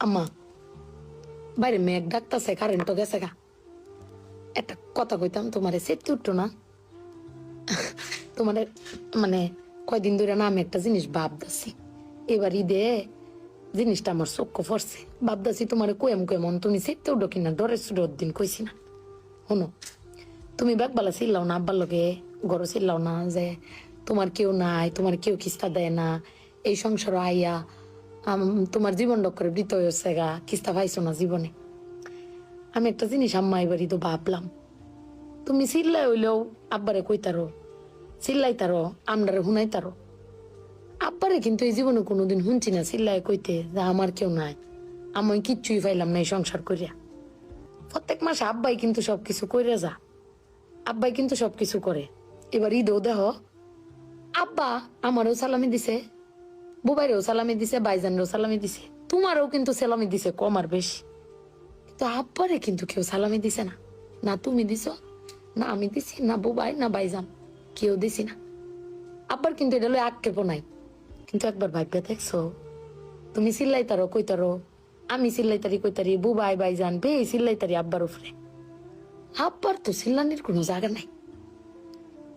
আম্মা বাইরে মেঘ ডাকতেছে, কারেন্টও গেছে গা। একটা কথা কইতাম তোমারে, সেটতে উঠতো না তোমারে, মানে কয়দিন ধরে না আমি একটা জিনিস ভাবতেছি। এবার ঈদে জিনিসটা আমার চোখ পড়ছে, ভাবতেছি তোমারে কোয়েম কেমন তুমি সেটতে উঠো কিনা, ডরের সুডোর দিন কইছি না। শোনো, তুমি ব্যাগবালা চিল্লাও না, আব্বার লগে গড় চিল্লাও না যে তোমার কেউ নাই, তোমার কেউ কিস্তা দেয় না, এই সংসার আইয়া তোমার জীবন ডক্করে বৃত হয়েছে গা, কিস্তা পাইছো না জীবনে। আমি একটা জিনিস আম্মা এবারই তো ভাবলাম, তুমি চিল্লাই হইলেও আব্বারে কইতারো, চিল্লাইতারো, আমরারে হুনাইতারো। আব্বারে কিন্তু এই জীবনে কোনোদিন শুনছি না চিল্লাই কইতে যে আমার কেউ নাই, আমি কিচ্ছুই পাইলাম না এই সংসার করিয়া। প্রত্যেক মাসে আব্বাই কিন্তু সবকিছু কইরা যা, আব্বাই কিন্তু সবকিছু করে। এবার ঈদেও দেহ আব্বা আমারও সালামি দিছে, বুবাইরেও সালামি দিছে, বাইজানরেও সালামি দিছে, তোমারও কিন্তু সালামি দিছে কম আর বেশি। কিন্তু আব্বারে কিন্তু কেউ সালামি দিছে না, না তুমি দিছ, না আমি দিছি, না বুবাই, না বাইজান, কেউ দিছি না। আব্বার কিন্তু এটা লই আক্ষেপও নাই। কিন্তু একবার ভাগ্যে দেখছো, তুমি চিল্লাইতারো কইতারো, আমি চিল্লাইতারি কইতারি, বুবাই বাইজান বে চিল্লাইতারি আব্বার উপরে। আব্বার তো চিল্লানির কোনো জায়গা নাই।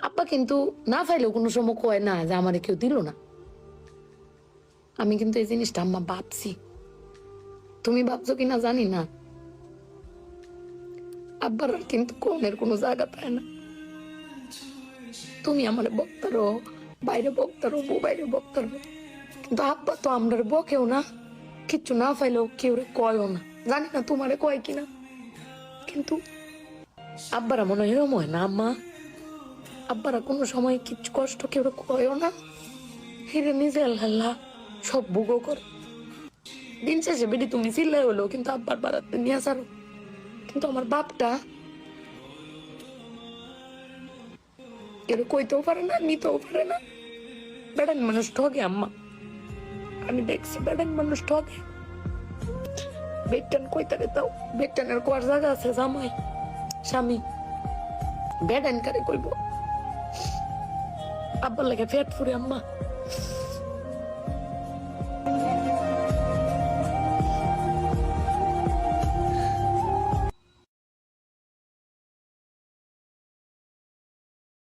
আব্বা কিন্তু না পাইলেও কোনো সময় কয় না যে আমারে কেউ দিল না। আমি কিন্তু এই জিনিসটা আম্মা ভাবছি, তুমি ভাবছো কিনা জানি না। আব্বার আর কিন্তু কোনের কোনো জায়গা পায় না। তুমি আমার বক্তারো, বাইরে বক্তারো, বাইরে বক্তারো, কিন্তু আব্বা তো আমরা বকেও না, কিচ্ছু না পাইলেও কেউ কয়ও না। জানি না তোমারে কয় কিনা, কিন্তু আব্বারা মনে হয় এরম হয় না আম্মা। আব্বারা কোনো সময় কিচ্ছু কষ্ট কেউ কয়ও না, হেরে নিজে আল্লাহ সব ভোগও করে। দিন শেষে বেটি তুমি চিল্লাই হলো কিন্তু আব্বার বাড়াতে নিয়ে আসারো। কিন্তু আমার বাপটা কেউ কইতেও পারে না, নিতেও পারে না। বেড়ান মানুষ ঠকে আম্মা, আমি দেখছি বেড়ান মানুষ ঠকে। বেটান কইতারে তাও, বেটানের কোয়ার জায়গা আছে জামাই স্বামী, বেড়ান কারে কইব। আব্বার লাগে ফেট ফুরে আম্মা।